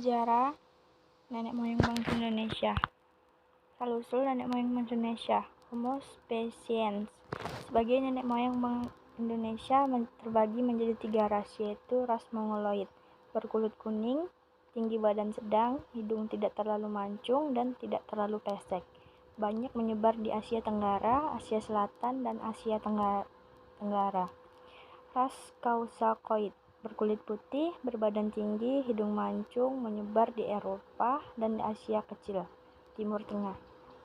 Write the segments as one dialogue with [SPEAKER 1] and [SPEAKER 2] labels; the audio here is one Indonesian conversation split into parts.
[SPEAKER 1] Sejarah nenek moyang bangsa Indonesia. Asal-usul nenek moyang bangsa Indonesia. Homo sapiens. Sebagai nenek moyang bangsa Indonesia terbagi menjadi 3 ras, yaitu ras Mongoloid, berkulit kuning, tinggi badan sedang, hidung tidak terlalu mancung dan tidak terlalu pesek. Banyak menyebar di Asia Tenggara, Asia Selatan, dan Asia Tenggara. Ras Caucasoid, berkulit putih, berbadan tinggi, hidung mancung, menyebar di Eropa dan di Asia Kecil, Timur Tengah.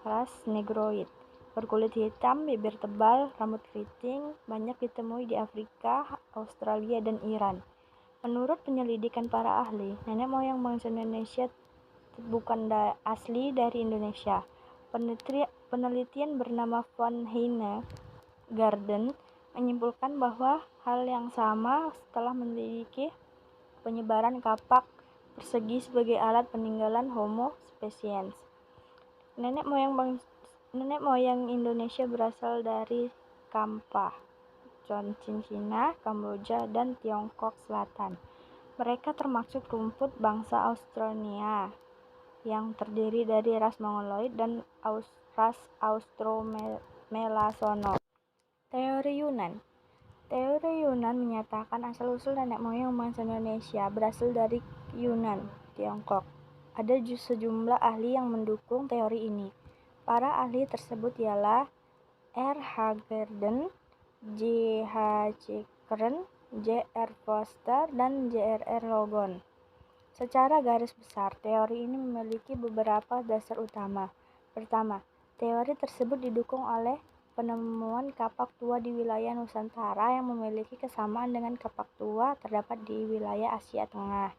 [SPEAKER 1] Ras Negroid, berkulit hitam, bibir tebal, rambut keriting, banyak ditemui di Afrika, Australia, dan Iran. Menurut penyelidikan para ahli, nenek moyang bangsa Indonesia bukan asli dari Indonesia. Penelitian bernama Van Heine Garden menyimpulkan bahwa hal yang sama setelah meneliti penyebaran kapak persegi sebagai alat peninggalan Homo sapiens. Nenek moyang Indonesia berasal dari Kampa, Cina, Kamboja, dan Tiongkok Selatan. Mereka termasuk rumput bangsa Australia yang terdiri dari ras Mongoloid dan ras Austromelasono. Teori Yunan menyatakan asal-usul nenek moyang bangsa Indonesia berasal dari Yunan, Tiongkok. Ada sejumlah ahli yang mendukung teori ini. Para ahli tersebut ialah R. H. Garden, J. H. Chikren, J. R. Foster, dan J. R. Logan. Secara garis besar, teori ini memiliki beberapa dasar utama. Pertama, teori tersebut didukung oleh penemuan kapak tua di wilayah Nusantara yang memiliki kesamaan dengan kapak tua terdapat di wilayah Asia Tengah.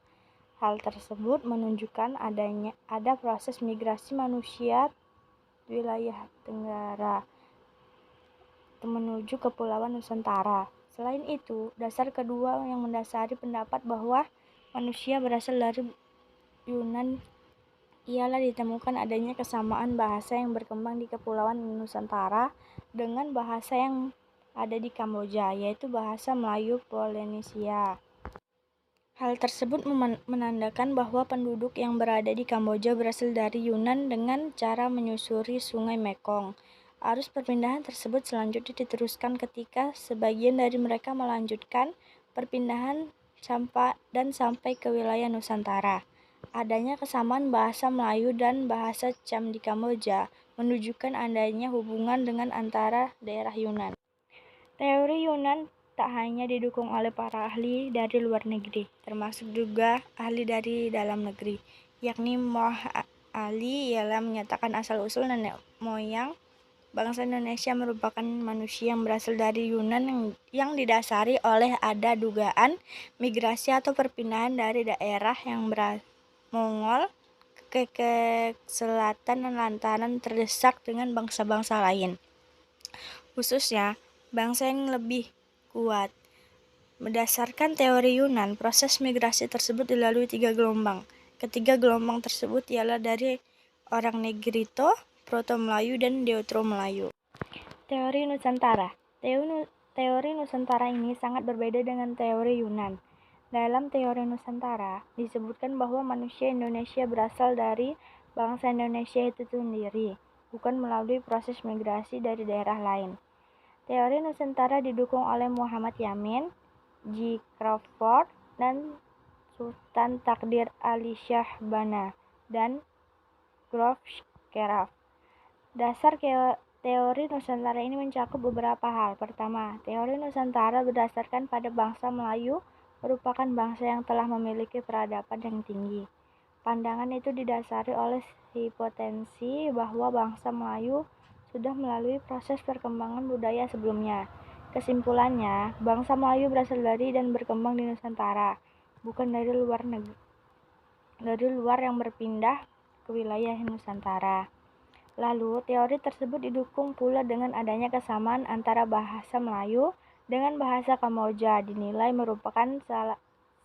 [SPEAKER 1] Hal tersebut menunjukkan ada proses migrasi manusia di wilayah Tenggara menuju Kepulauan Nusantara. Selain itu, dasar kedua yang mendasari pendapat bahwa manusia berasal dari Yunan ialah ditemukan adanya kesamaan bahasa yang berkembang di Kepulauan Nusantara dengan bahasa yang ada di Kamboja, yaitu bahasa Melayu Polinesia. Hal tersebut menandakan bahwa penduduk yang berada di Kamboja berasal dari Yunan dengan cara menyusuri Sungai Mekong. Arus perpindahan tersebut selanjutnya diteruskan ketika sebagian dari mereka melanjutkan perpindahan sampai ke wilayah Nusantara. Adanya kesamaan bahasa Melayu dan bahasa Cham di Kamboja menunjukkan adanya hubungan dengan antara daerah Yunan. Teori Yunan tak hanya didukung oleh para ahli dari luar negeri, termasuk juga ahli dari dalam negeri, yakni Moh Ali ialah menyatakan asal-usul nenek moyang bangsa Indonesia merupakan manusia yang berasal dari Yunan yang didasari oleh ada dugaan migrasi atau perpindahan dari daerah yang Mongol ke selatan lantaran terdesak dengan bangsa-bangsa lain, khususnya bangsa yang lebih kuat. Berdasarkan teori Yunan, proses migrasi tersebut dilalui 3 gelombang. Ketiga gelombang tersebut ialah dari orang Negrito, Proto-Melayu, dan Deutero-Melayu. Teori Nusantara. Teori Nusantara ini sangat berbeda dengan teori Yunan. Dalam teori Nusantara, disebutkan bahwa manusia Indonesia berasal dari bangsa Indonesia itu sendiri, bukan melalui proses migrasi dari daerah lain. Teori Nusantara didukung oleh Muhammad Yamin, G. Crawford, dan Sultan Takdir Ali Shah Bana, dan Grof Scheraf. Dasar teori Nusantara ini mencakup beberapa hal. Pertama, teori Nusantara berdasarkan pada bangsa Melayu merupakan bangsa yang telah memiliki peradaban yang tinggi. Pandangan itu didasari oleh hipotesis bahwa bangsa Melayu sudah melalui proses perkembangan budaya sebelumnya. Kesimpulannya, bangsa Melayu berasal dari dan berkembang di Nusantara, bukan dari luar yang berpindah ke wilayah Nusantara. Lalu, teori tersebut didukung pula dengan adanya kesamaan antara bahasa Melayu dengan bahasa Kamboja dinilai merupakan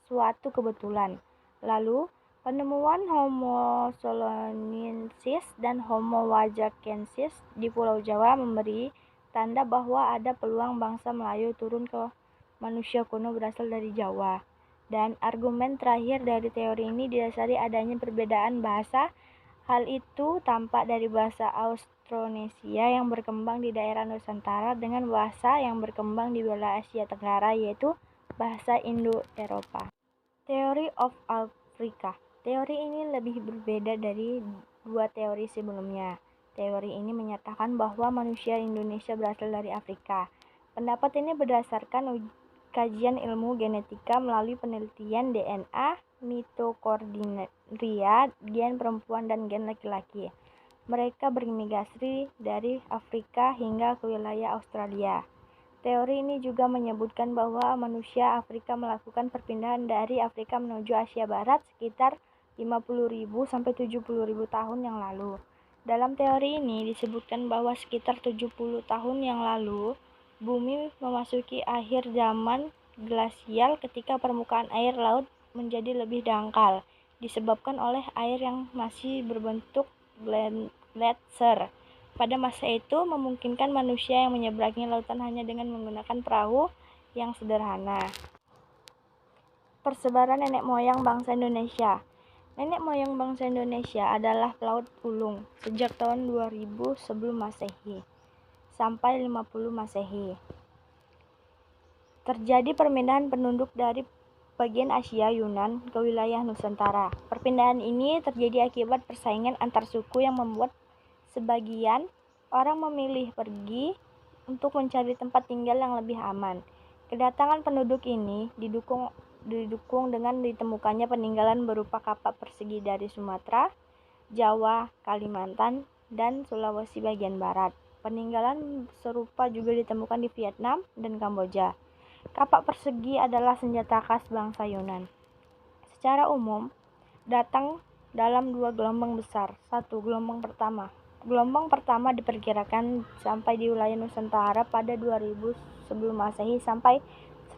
[SPEAKER 1] suatu kebetulan. Lalu, penemuan Homo solonensis dan Homo wajakensis di Pulau Jawa memberi tanda bahwa ada peluang bangsa Melayu turun ke manusia kuno berasal dari Jawa. Dan argumen terakhir dari teori ini didasari adanya perbedaan bahasa. Hal itu tampak dari bahasa Austronesia yang berkembang di daerah Nusantara dengan bahasa yang berkembang di wilayah Asia Tenggara, yaitu bahasa Indo-Eropa. Theory of Africa. Teori ini lebih berbeda dari dua teori sebelumnya. Teori ini menyatakan bahwa manusia Indonesia berasal dari Afrika. Pendapat ini berdasarkan kajian ilmu genetika melalui penelitian DNA, mitokondria, gen perempuan dan gen laki-laki. Mereka bermigrasi dari Afrika hingga ke wilayah Australia. Teori ini juga menyebutkan bahwa manusia Afrika melakukan perpindahan dari Afrika menuju Asia Barat sekitar 50.000 sampai 70.000 tahun yang lalu. Dalam teori ini disebutkan bahwa sekitar 70 tahun yang lalu, bumi memasuki akhir zaman glasial ketika permukaan air laut menjadi lebih dangkal, disebabkan oleh air yang masih berbentuk gletser. Pada masa itu, memungkinkan manusia yang menyeberangi lautan hanya dengan menggunakan perahu yang sederhana. Persebaran nenek moyang bangsa Indonesia. Nenek moyang bangsa Indonesia adalah pelaut ulung sejak tahun 2000 sebelum Masehi sampai 50 Masehi. Terjadi perpindahan penduduk dari bagian Asia Yunan ke wilayah Nusantara. Perpindahan ini terjadi akibat persaingan antar suku yang membuat sebagian orang memilih pergi untuk mencari tempat tinggal yang lebih aman. Kedatangan penduduk ini didukung dengan ditemukannya peninggalan berupa kapak persegi dari Sumatera, Jawa, Kalimantan, dan Sulawesi bagian barat. Peninggalan serupa juga ditemukan di Vietnam dan Kamboja. Kapak persegi adalah senjata khas bangsa Yunan. Secara umum, datang dalam dua gelombang besar. 1. Gelombang pertama. Gelombang pertama diperkirakan sampai di wilayah Nusantara pada 2000 sebelum Masehi sampai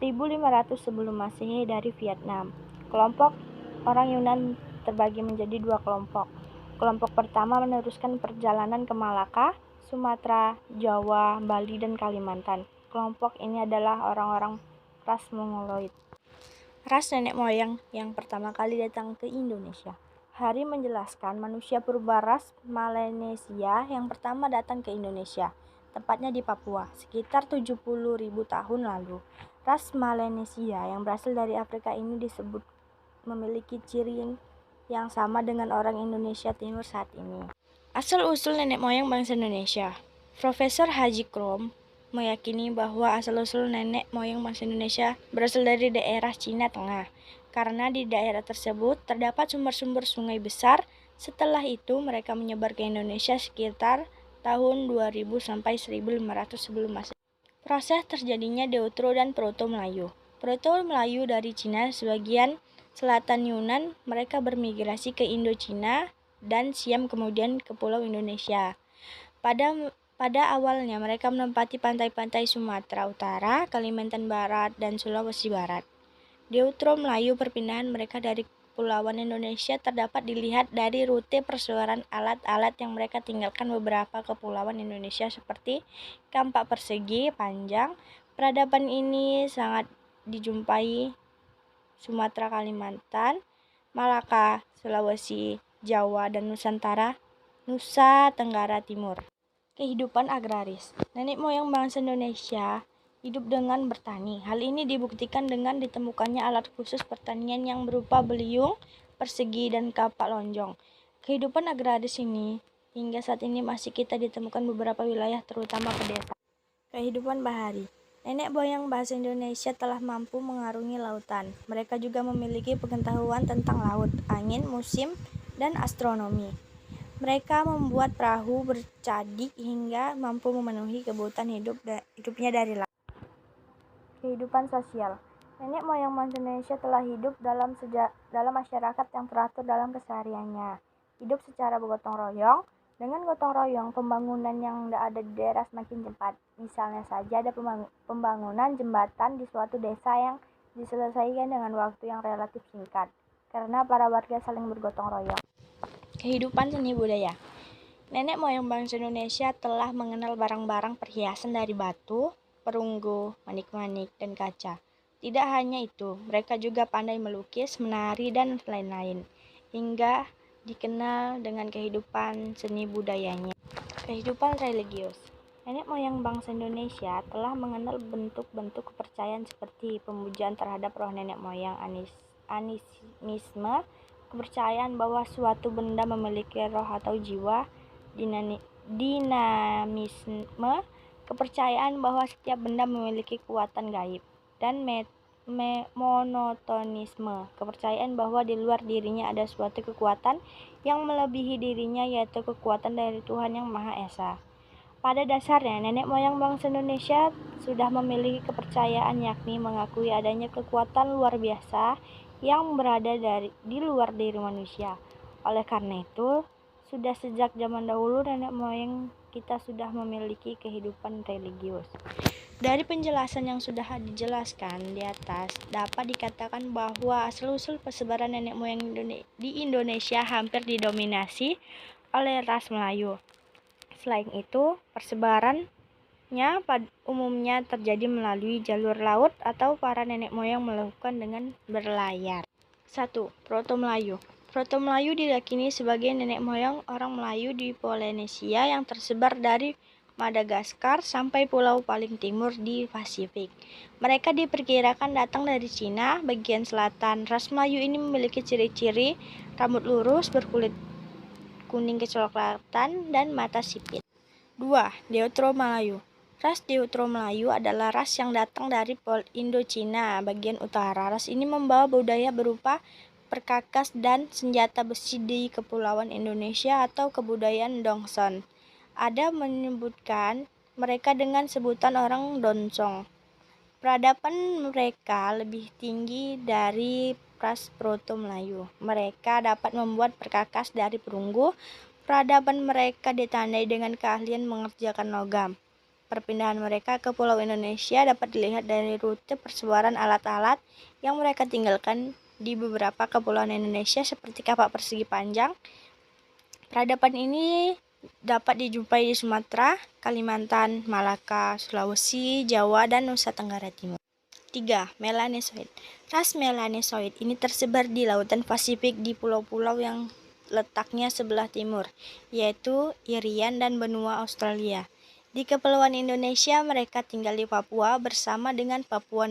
[SPEAKER 1] 1500 sebelum Masehi dari Vietnam. Kelompok orang Yunan terbagi menjadi dua kelompok. Kelompok pertama meneruskan perjalanan ke Malaka, Sumatera, Jawa, Bali, dan Kalimantan. Kelompok ini adalah orang-orang ras Mongoloid, ras nenek moyang yang pertama kali datang ke Indonesia. Hari menjelaskan manusia purba ras Melanesia yang pertama datang ke Indonesia, tepatnya di Papua, sekitar 70.000 tahun lalu. Ras Melanesia yang berasal dari Afrika ini disebut memiliki ciri yang sama dengan orang Indonesia Timur saat ini. Asal-usul nenek moyang bangsa Indonesia. Profesor Haji Krom meyakini bahwa asal-usul nenek moyang bangsa Indonesia berasal dari daerah Cina Tengah, karena di daerah tersebut terdapat sumber-sumber sungai besar. Setelah itu mereka menyebar ke Indonesia sekitar tahun 2000 sampai 1500 sebelum Masehi. Proses terjadinya Deutero dan Proto Melayu. Proto Melayu dari Cina sebagian selatan Yunan, mereka bermigrasi ke Indochina dan Siam kemudian ke Pulau Indonesia. Pada awalnya mereka menempati pantai-pantai Sumatera Utara, Kalimantan Barat, dan Sulawesi Barat. Deutero Melayu perpindahan mereka dari kepulauan Indonesia terdapat dilihat dari rute persebaran alat-alat yang mereka tinggalkan beberapa kepulauan Indonesia seperti kampak persegi panjang. Peradaban ini sangat dijumpai Sumatera, Kalimantan, Malaka, Sulawesi, Jawa, dan Nusantara, Nusa Tenggara Timur. Kehidupan agraris. Nenek moyang bangsa Indonesia hidup dengan bertani. Hal ini dibuktikan dengan ditemukannya alat khusus pertanian yang berupa beliung, persegi, dan kapak lonjong. Kehidupan agraris ini hingga saat ini masih kita ditemukan beberapa wilayah terutama pedesaan. Kehidupan bahari. Nenek moyang bahasa Indonesia telah mampu mengarungi lautan. Mereka juga memiliki pengetahuan tentang laut, angin, musim, dan astronomi. Mereka membuat perahu bercadik hingga mampu memenuhi kebutuhan hidupnya dari laut. Kehidupan sosial. Nenek moyang bangsa Indonesia telah hidup dalam masyarakat yang teratur dalam kesehariannya. Hidup secara bergotong royong. Dengan gotong royong, pembangunan yang ada di daerah semakin cepat. Misalnya saja ada pembangunan jembatan di suatu desa yang diselesaikan dengan waktu yang relatif singkat, karena para warga saling bergotong royong. Kehidupan seni budaya. Nenek moyang bangsa Indonesia telah mengenal barang-barang perhiasan dari batu, perunggu, manik-manik, dan kaca. Tidak hanya itu, mereka juga pandai melukis, menari, dan lain-lain, hingga dikenal dengan kehidupan seni budayanya. Kehidupan religius. Nenek moyang bangsa Indonesia telah mengenal bentuk-bentuk kepercayaan seperti pemujaan terhadap roh nenek moyang, animisme, kepercayaan bahwa suatu benda memiliki roh atau jiwa, dinamisme, kepercayaan bahwa setiap benda memiliki kekuatan gaib, dan monotonisme, kepercayaan bahwa di luar dirinya ada suatu kekuatan yang melebihi dirinya, yaitu kekuatan dari Tuhan Yang Maha Esa. Pada dasarnya, nenek moyang bangsa Indonesia sudah memiliki kepercayaan, yakni mengakui adanya kekuatan luar biasa yang berada di luar diri manusia. Oleh karena itu, sudah sejak zaman dahulu nenek moyang kita sudah memiliki kehidupan religius. Dari penjelasan yang sudah dijelaskan di atas, dapat dikatakan bahwa asal-usul persebaran nenek moyang di Indonesia hampir didominasi oleh ras Melayu. Selain itu, persebarannya umumnya terjadi melalui jalur laut atau para nenek moyang melakukan dengan berlayar. 1. Proto-Melayu. Proto-Melayu diyakini sebagai nenek moyang orang Melayu di Polinesia yang tersebar dari Madagaskar sampai pulau paling timur di Pasifik. Mereka diperkirakan datang dari Cina bagian selatan. Ras Melayu ini memiliki ciri-ciri rambut lurus, berkulit kuning kecoklatan, dan mata sipit. 2. Deutero Melayu. Ras Deutero Melayu adalah ras yang datang dari Indochina bagian utara. Ras ini membawa budaya berupa perkakas dan senjata besi di Kepulauan Indonesia atau kebudayaan Dongson. Ada menyebutkan mereka dengan sebutan orang Donsong. Peradaban mereka lebih tinggi dari ras Proto Melayu. Mereka dapat membuat perkakas dari perunggu. Peradaban mereka ditandai dengan keahlian mengerjakan logam. Perpindahan mereka ke Pulau Indonesia dapat dilihat dari rute persebaran alat-alat yang mereka tinggalkan di beberapa kepulauan Indonesia seperti kapak persegi panjang. Peradaban ini dapat dijumpai di Sumatera, Kalimantan, Malaka, Sulawesi, Jawa, dan Nusa Tenggara Timur. 3. Melanesoid. Ras Melanesoid ini tersebar di Lautan Pasifik di pulau-pulau yang letaknya sebelah timur, yaitu Irian dan benua Australia. Di Kepulauan Indonesia, mereka tinggal di Papua bersama dengan Papua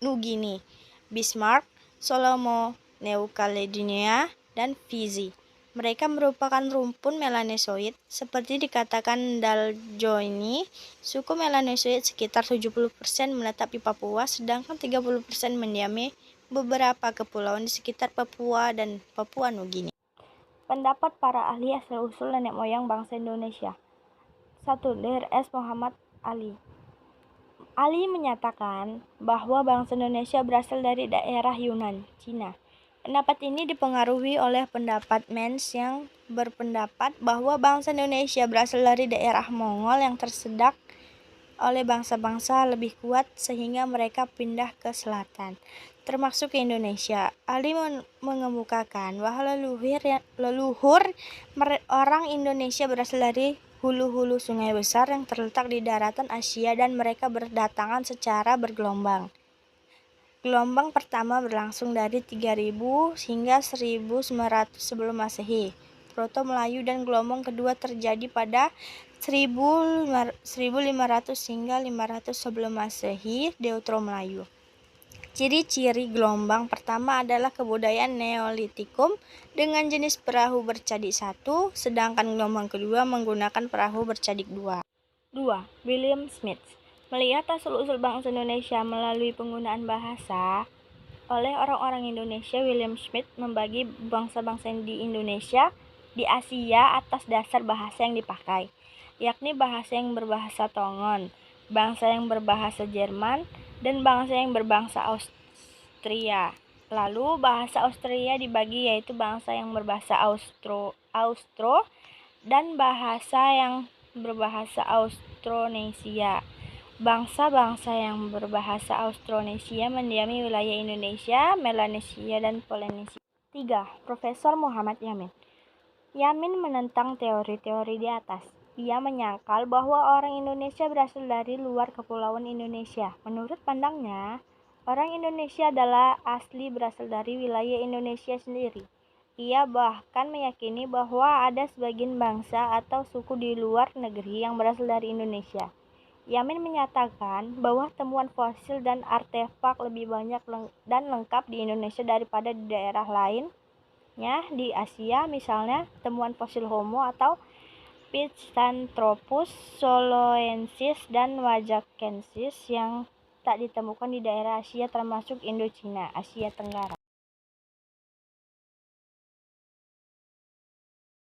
[SPEAKER 1] Nugini, Bismarck, Salomo, New Caledonia, dan Fiji. Mereka merupakan rumpun Melanesoid, seperti dikatakan Daljoni. Suku Melanesoid sekitar 70% menetap di Papua, sedangkan 30% mendiami beberapa kepulauan di sekitar Papua dan Papua Nugini. Pendapat para ahli asal-usul nenek moyang bangsa Indonesia. 1. Dr. S. Muhammad Ali. Ali menyatakan bahwa bangsa Indonesia berasal dari daerah Yunan, Cina. Pendapat ini dipengaruhi oleh pendapat Menz yang berpendapat bahwa bangsa Indonesia berasal dari daerah Mongol yang tersedak oleh bangsa-bangsa lebih kuat sehingga mereka pindah ke selatan, termasuk ke Indonesia. Ali mengemukakan bahwa leluhur orang Indonesia berasal dari hulu-hulu sungai besar yang terletak di daratan Asia dan mereka berdatangan secara bergelombang. Gelombang pertama berlangsung dari 3000 hingga 1900 sebelum Masehi, Proto Melayu, dan gelombang kedua terjadi pada 1500 hingga 500 sebelum Masehi, Deutero Melayu. Ciri-ciri gelombang pertama adalah kebudayaan Neolitikum dengan jenis perahu bercadik 1, sedangkan gelombang kedua menggunakan perahu bercadik 2. 2. William Smith. Melihat asal-usul bangsa Indonesia melalui penggunaan bahasa oleh orang-orang Indonesia, William Smith membagi bangsa-bangsa di Indonesia di Asia atas dasar bahasa yang dipakai, yakni bahasa yang berbahasa Tongon, bangsa yang berbahasa Jerman, dan bangsa yang berbahasa Austria. Lalu bahasa Austria dibagi, yaitu bangsa yang berbahasa Austro dan bahasa yang berbahasa Austronesia. Bangsa-bangsa yang berbahasa Austronesia mendiami wilayah Indonesia, Melanesia, dan Polinesia. 3. Profesor Muhammad Yamin. Yamin menentang teori-teori di atas. Ia menyangkal bahwa orang Indonesia berasal dari luar kepulauan Indonesia. Menurut pandangnya, Orang Indonesia adalah asli berasal dari wilayah Indonesia sendiri. Ia bahkan meyakini bahwa ada sebagian bangsa atau suku di luar negeri yang berasal dari Indonesia. Yamin menyatakan bahwa temuan fosil dan artefak lebih banyak dan lengkap di Indonesia daripada di daerah lainnya di Asia, misalnya temuan fosil Homo atau Pithecanthropus soloensis dan Wajakensis yang tak ditemukan di daerah Asia termasuk Indochina, Asia Tenggara.